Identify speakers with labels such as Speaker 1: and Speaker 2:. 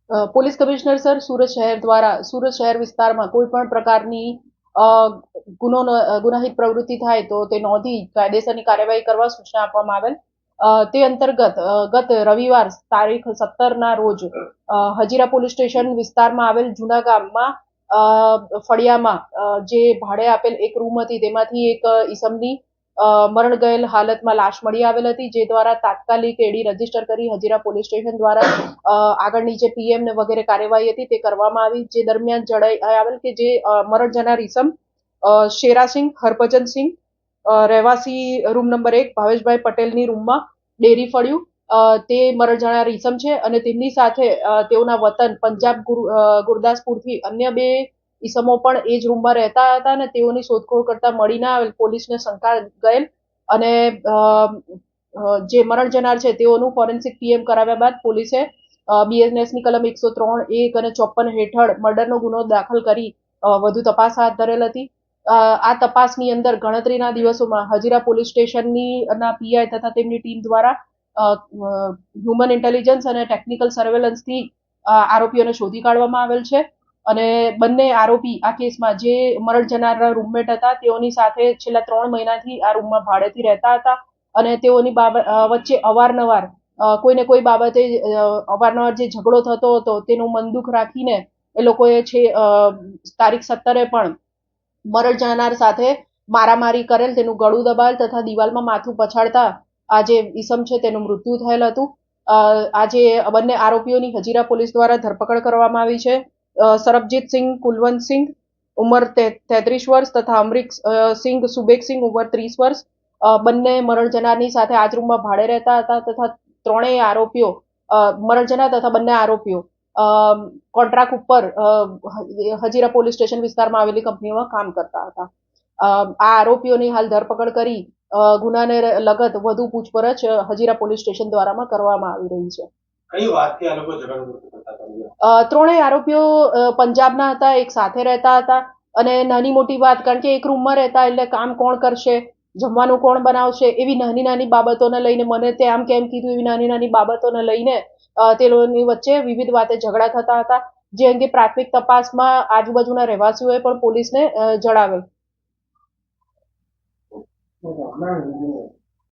Speaker 1: Police commissioner sir, Surat શહેર દ્વારા સુરત શહેર વિસ્તારમાં કોઈ પણ પ્રકારની ગુનાહિત પ્રવૃત્તિ થાય તો તે નોંધી કાયદેસરની કાર્યવાહી કરવા સૂચના આપવામાં આવેલ. તે અંતર્ગત ગત રવિવાર તારીખ 17 ના રોજ હજીરા પોલીસ સ્ટેશન વિસ્તારમાં આવેલ જૂના ગામમાં ફળિયામાં જે ભાડે આપેલ એક રૂમ હતી તેમાંથી એક ઈસમની મરણ ગયેલ હાલતમાં લાશ મળી આવેલ હતી, જે દ્વારા તાત્કાલિક એડી રજીસ્ટર કરી હજીરા પોલીસ સ્ટેશન દ્વારા આગળની જે પીએમ ને વગેરે કાર્યવાહી હતી તે કરવામાં આવી. જે દરમિયાન જણાઈ આવેલ કે જે મરણ જનાર ઈસમ શેરાસિંહ હરભજનસિંહ રહેવાસી રૂમ નંબર 1 ભાવેશભાઈ પટેલની રૂમમાં ડેરી ફળ્યું તે મરણ જનાર ઈસમ છે અને તેમની સાથે તેઓના વતન પંજાબ ગુરદાસપુરથી અન્ય બે ઈસમો પણ એ જ રૂમમાં રહેતા હતા અને તેઓની શોધખોળ કરતા મળી ના આવેલ. પોલીસને શંકા ગયેલ અને જે મરણ જનાર છે તેઓનું ફોરેન્સિક પીએમ કરાવ્યા બાદ પોલીસે બીએનએસની કલમ 103 1 અને 54 હેઠળ મર્ડરનો ગુનો દાખલ કરી વધુ તપાસ હાથ ધરેલ હતી. આ તપાસની અંદર ગણતરીના દિવસોમાં હજીરા પોલીસ સ્ટેશનની પીઆઈ તથા તેમની ટીમ દ્વારા હ્યુમન ઇન્ટેલિજન્સ અને ટેકનિકલ સર્વેલન્સથી આરોપીઓને શોધી કાઢવામાં આવેલ છે અને બંને આરોપી આ કેસમાં જે મરણ જનારના રૂમમેટ હતા તેઓની સાથે છેલ્લા 3 મહિનાથી આ રૂમમાં ભાડેથી રહેતા હતા અને તેઓની વચ્ચે અવારનવાર કોઈને કોઈ બાબતે અવારનવાર જે ઝઘડો થતો હતો તેનું મન દુઃખ રાખીને એ લોકોએ છે તારીખ 17 પણ મરણ જનાર સાથે મારામારી કરેલ, તેનું ગળું દબાવેલ તથા દિવાલમાં માથું પછાડતા આ જે ઈસમ છે તેનું મૃત્યુ થયેલ હતું. આજે બંને આરોપીઓની હજીરા પોલીસ દ્વારા ધરપકડ કરવામાં આવી છે. સરબજીતસિંહ કુલવંતસિંહ ઉંમર 33 વર્ષ તથા અમરીક સિંહ સુબેકસિંહ ઉંમર 30 વર્ષ બંને મરણ જનારની સાથે આજ રૂમમાં ભાડે રહેતા હતા તથા ત્રણેય આરોપીઓ મરણ જનાર તથા બંને આરોપીઓ કોન્ટ્રાક્ટ ઉપર હજીરા પોલીસ સ્ટેશન વિસ્તારમાં આવેલી કંપનીમાં કામ કરતા હતા. આ આરોપીઓની હાલ ધરપકડ કરી ગુનાને લગત વધુ પૂછપરછ હજીરા પોલીસ સ્ટેશન દ્વારામાં કરવામાં આવી રહી છે.
Speaker 2: કઈ વાતથી આ લોકો ઝઘડો કરતા?
Speaker 1: ત્રણેય આરોપીઓ પંજાબના હતા, એક સાથે રહેતા હતા અને નાની મોટી વાત, કારણ કે એક રૂમમાં રહેતા એટલે કામ કોણ કરશે, જમવાનું કોણ બનાવશે, એવી નાની નાની બાબતોને લઈને મને તે આમ કેમ કીધું, એવી નાની નાની બાબતોને લઈને તે લોકોની વચ્ચે વિવિધ વાતે ઝઘડા થતા હતા, જે અંગે પ્રાથમિક તપાસમાં આજુબાજુના રહેવાસીઓએ પણ પોલીસને જણાવેલ.